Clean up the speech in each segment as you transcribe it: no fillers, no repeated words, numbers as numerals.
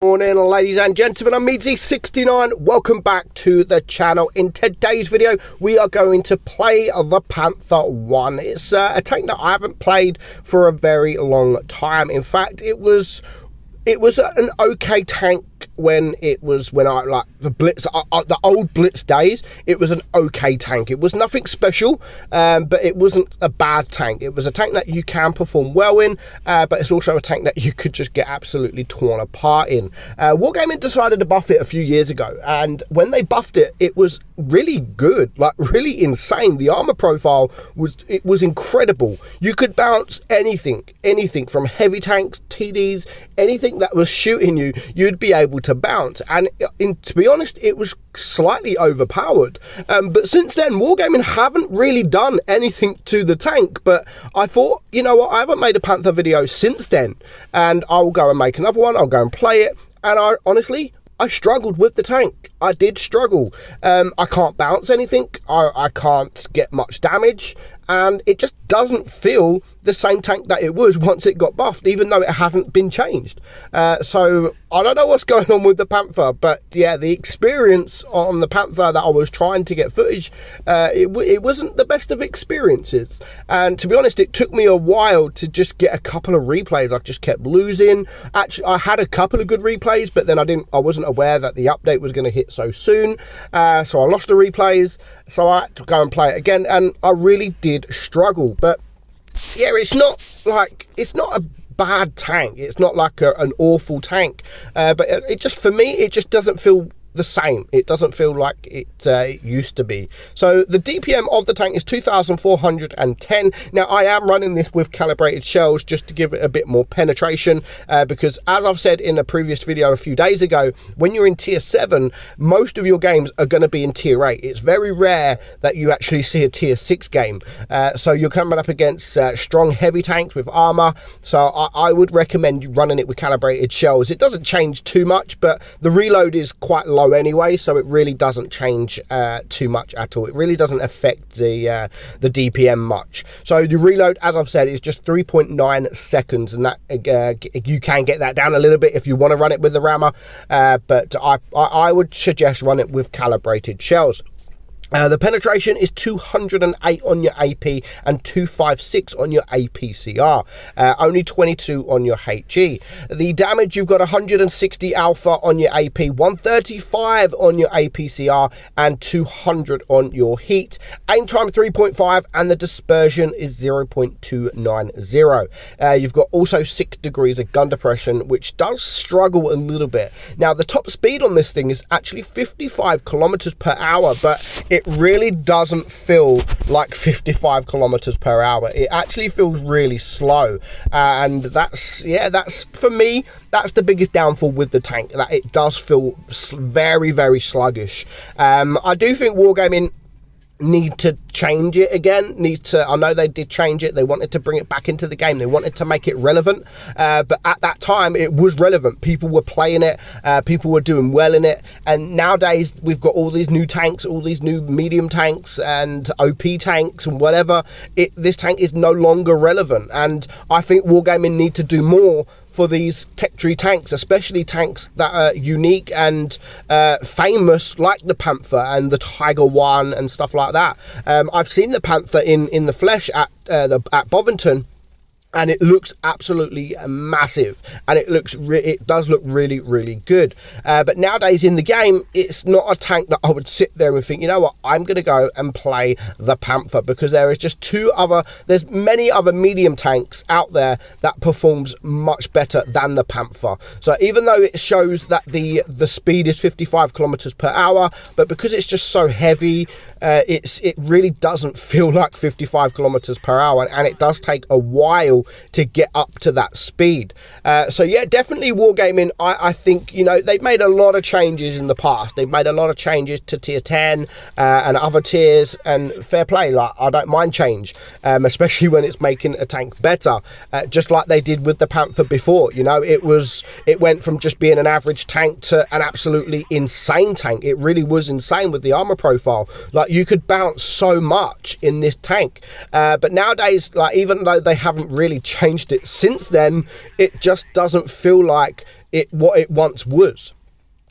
Morning, ladies and gentlemen, I'm meadsyreplays. Welcome back to the channel. In today's video we are going to play the Panther I. It's a tank that I haven't played for a very long time. In fact, it was an okay tank when I like the Blitz, the old Blitz days. It was an okay tank. It was nothing special, but it wasn't a bad tank. It was a tank that you can perform well in, but it's also a tank that you could just get absolutely torn apart in. Wargaming decided to buff it a few years ago, and when they buffed it, it was really good, like really insane. The armor profile was incredible. You could bounce anything from heavy tanks, TDs, anything that was shooting you, you'd be able to bounce. And to be honest, it was slightly overpowered. But since then, Wargaming haven't really done anything to the tank. But I thought, you know what, I haven't made a Panther video since then, and I will go and make another one. I'll go and play it. And I struggled with the tank. I did struggle. I can't bounce anything. I can't get much damage. And it just doesn't feel the same tank that it was once it got buffed, even though it hasn't been changed. So I don't know what's going on with the Panther, but yeah, the experience on the Panther that I was trying to get footage, it wasn't the best of experiences. And to be honest, it took me a while to just get a couple of replays. I just kept losing. Actually, I had a couple of good replays, but then I wasn't aware that the update was going to hit so soon. So I lost the replays, so I had to go and play it again, and I really did struggle. But yeah, it's not a bad tank. It's not like an awful tank, but it just, for me, it just doesn't feel the same. It doesn't feel like it used to be. So the DPM of the tank is 2,410. Now I am running this with calibrated shells just to give it a bit more penetration, because as I've said in a previous video a few days ago, when you're in tier 7, most of your games are going to be in tier 8. It's very rare that you actually see a tier 6 game. So you're coming up against strong heavy tanks with armor. So I would recommend you running it with calibrated shells. It doesn't change too much, but the reload is quite low anyway, so it really doesn't change too much at all. It really doesn't affect the DPM much. So the reload, as I've said, is just 3.9 seconds, and that you can get that down a little bit if you want to run it with the rammer, but I would suggest run it with calibrated shells. The penetration is 208 on your AP and 256 on your APCR, only 22 on your HE. The damage, you've got 160 alpha on your AP, 135 on your APCR, and 200 on your heat. Aim time 3.5, and the dispersion is 0.290. You've got also 6 degrees of gun depression, which does struggle a little bit. Now, the top speed on this thing is actually 55 kilometers per hour, but it really doesn't feel like 55 kilometers per hour. It actually feels really slow, and that's for me, that's the biggest downfall with the tank, that it does feel very, very sluggish. I do think Wargaming need to change it again. I know they did change it. They wanted to bring it back into the game. They wanted to make it relevant, but at that time it was relevant. People were playing it, people were doing well in it, and nowadays we've got all these new tanks, all these new medium tanks and OP tanks and whatever. This tank is no longer relevant, and I think Wargaming need to do more for these tech tree tanks, especially tanks that are unique and famous, like the Panther and the Tiger I and stuff like that. I've seen the Panther in the flesh at Bovington, and it looks absolutely massive, and it does look really, really good. But nowadays in the game, it's not a tank that I would sit there and think, you know what, I'm going to go and play the Panther, because there is just there's many other medium tanks out there that performs much better than the Panther. So even though it shows that the speed is 55 kilometers per hour, but because it's just so heavy, it really doesn't feel like 55 kilometers per hour, and it does take a while to get up to that speed. So yeah, definitely Wargaming, I think, you know, they've made a lot of changes in the past. They've made a lot of changes to tier 10 and other tiers, and fair play, like, I don't mind change, especially when it's making a tank better, just like they did with the Panther before. You know, it went from just being an average tank to an absolutely insane tank. It really was insane with the armor profile. Like, you could bounce so much in this tank, but nowadays, like, even though they haven't really changed it since then, it just doesn't feel like what it once was.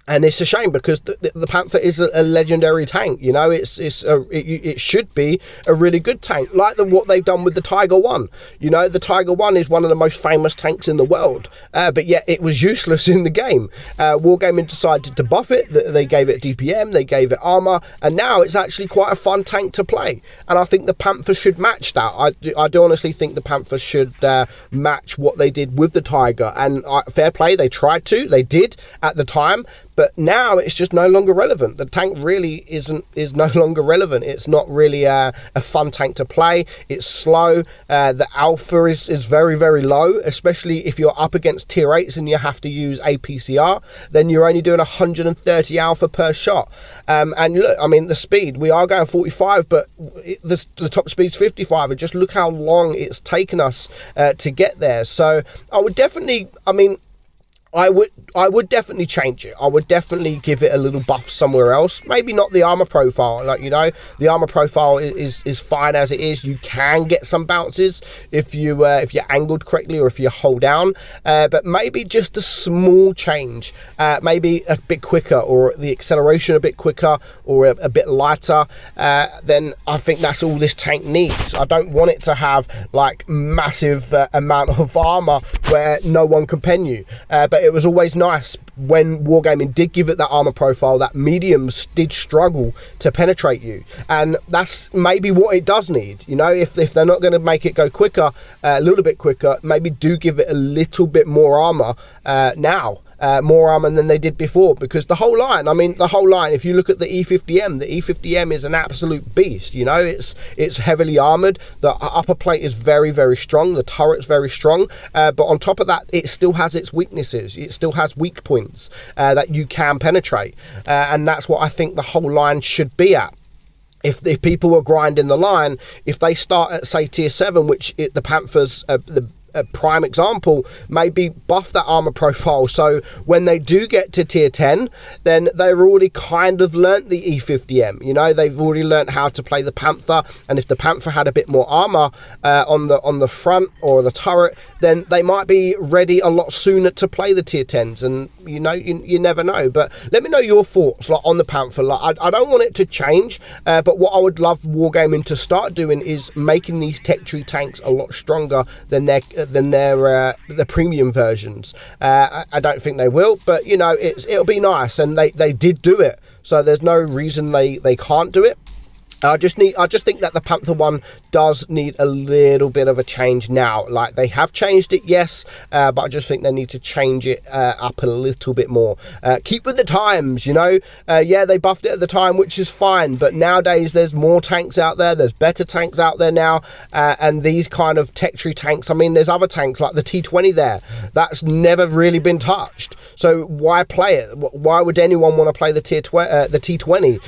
And it's a shame because the Panther is a legendary tank. You know, it should be a really good tank, like what they've done with the Tiger I. You know, the Tiger I is one of the most famous tanks in the world, but yet it was useless in the game. Wargaming decided to buff it. They gave it DPM, they gave it armor, and now it's actually quite a fun tank to play. And I think the Panther should match that. I do honestly think the Panther should match what they did with the Tiger. And fair play, they tried to, they did at the time. But now it's just no longer relevant. The tank really is no longer relevant. It's not really a fun tank to play. It's slow. The alpha is very, very low, especially if you're up against tier 8s and you have to use APCR. Then you're only doing 130 alpha per shot. And look, I mean, the speed, we are going 45, but the top speed's 55. And just look how long it's taken us to get there. So I would definitely, I mean, I would definitely change it. I would definitely give it a little buff somewhere else. Maybe not the armor profile. Like, you know, the armor profile is fine as it is. You can get some bounces if you're angled correctly or if you hold down. But maybe just a small change. Maybe a bit quicker, or the acceleration a bit quicker, or a bit lighter. Then I think that's all this tank needs. I don't want it to have like massive amount of armor where no one can pen you. But it was always nice when Wargaming did give it that armor profile that mediums did struggle to penetrate you, and that's maybe what it does need. You know, if they're not going to make it go quicker, a little bit quicker, maybe do give it a little bit more armor now. More armor than they did before, because the whole line, I mean, the whole line, if you look at the E50M is an absolute beast. You know, it's heavily armored. The upper plate is very, very strong. The turret's very strong, but on top of that, it still has its weaknesses. It still has weak points that you can penetrate, and that's what I think the whole line should be at. If people are grinding the line, if they start at, say, tier 7, which the Panthers, a prime example, maybe buff that armor profile, so when they do get to tier 10, then they've already kind of learnt the E50M. You know, they've already learnt how to play the Panther, and if the Panther had a bit more armor on the front or the turret, then they might be ready a lot sooner to play the tier 10s. And you know, you never know. But let me know your thoughts like on the Panther. Like, I don't want it to change, but what I would love Wargaming to start doing is making these tech tree tanks a lot stronger than the premium versions. I don't think they will, but you know, it'll be nice, and they did do it, so there's no reason they can't do it. I just think that the Panther one does need a little bit of a change now. Like, they have changed it, yes, but I just think they need to change it up a little bit more. Keep with the times, you know. Yeah, they buffed it at the time, which is fine, but nowadays there's more tanks out there, there's better tanks out there now, and these kind of tech tree tanks, I mean, there's other tanks like the T20 there, that's never really been touched. So why play it? Why would anyone want to play the T20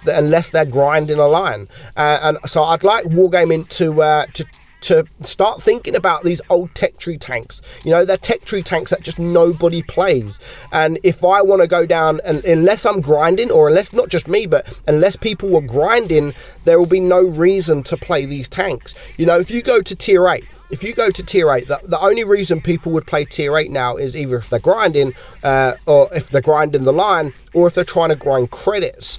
unless they're grinding a line? And so I'd like Wargaming to start thinking about these old tech tree tanks. You know, they're tech tree tanks that just nobody plays. And if I want to go down, and unless I'm grinding, or unless, not just me, but unless people were grinding, there will be no reason to play these tanks. You know, if you go to tier 8, the only reason people would play tier 8 now is either if they're grinding, or if they're grinding the line, or if they're trying to grind credits.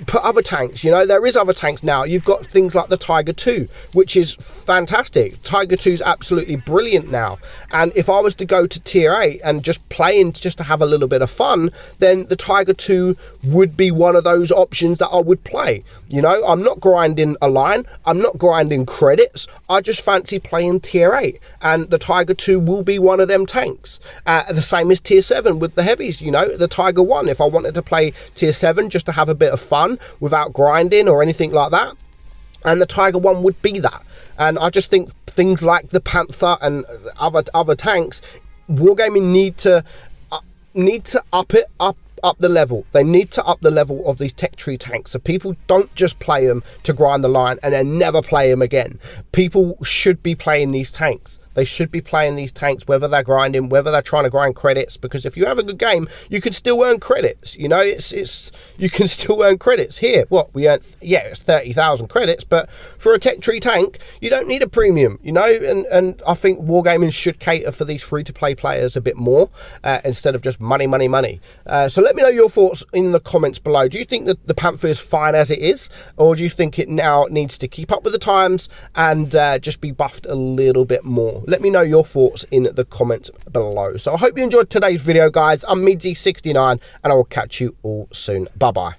Put other tanks, you know, there is other tanks now. You've got things like the Tiger II, which is fantastic. Tiger II is absolutely brilliant now. And if I was to go to tier 8 and just play in just to have a little bit of fun, then the Tiger II would be one of those options that I would play. You know, I'm not grinding a line, I'm not grinding credits, I just fancy playing tier 8, and the Tiger II will be one of them tanks. The same as tier 7 with the heavies, you know, the Tiger I, if I wanted to play tier 7 just to have a bit of fun without grinding or anything like that, and the Tiger I would be that. And I just think things like the Panther and other tanks, Wargaming need to up the level. They need to up the level of these tech tree tanks, so people don't just play them to grind the line and then never play them again. People should be playing these tanks. they should be playing these tanks, whether they're grinding, whether they're trying to grind credits, because if you have a good game, you can still earn credits. You know, you can still earn credits. Here, what we earned, yeah, it's 30,000 credits, but for a tech tree tank, you don't need a premium, you know, and I think Wargaming should cater for these free-to-play players a bit more, instead of just money. So let me know your thoughts in the comments below. Do you think that the Panther is fine as it is, or do you think it now needs to keep up with the times and just be buffed a little bit more? Let me know your thoughts in the comments below. So I hope you enjoyed today's video, guys. I'm meadsy69, and I will catch you all soon. Bye bye.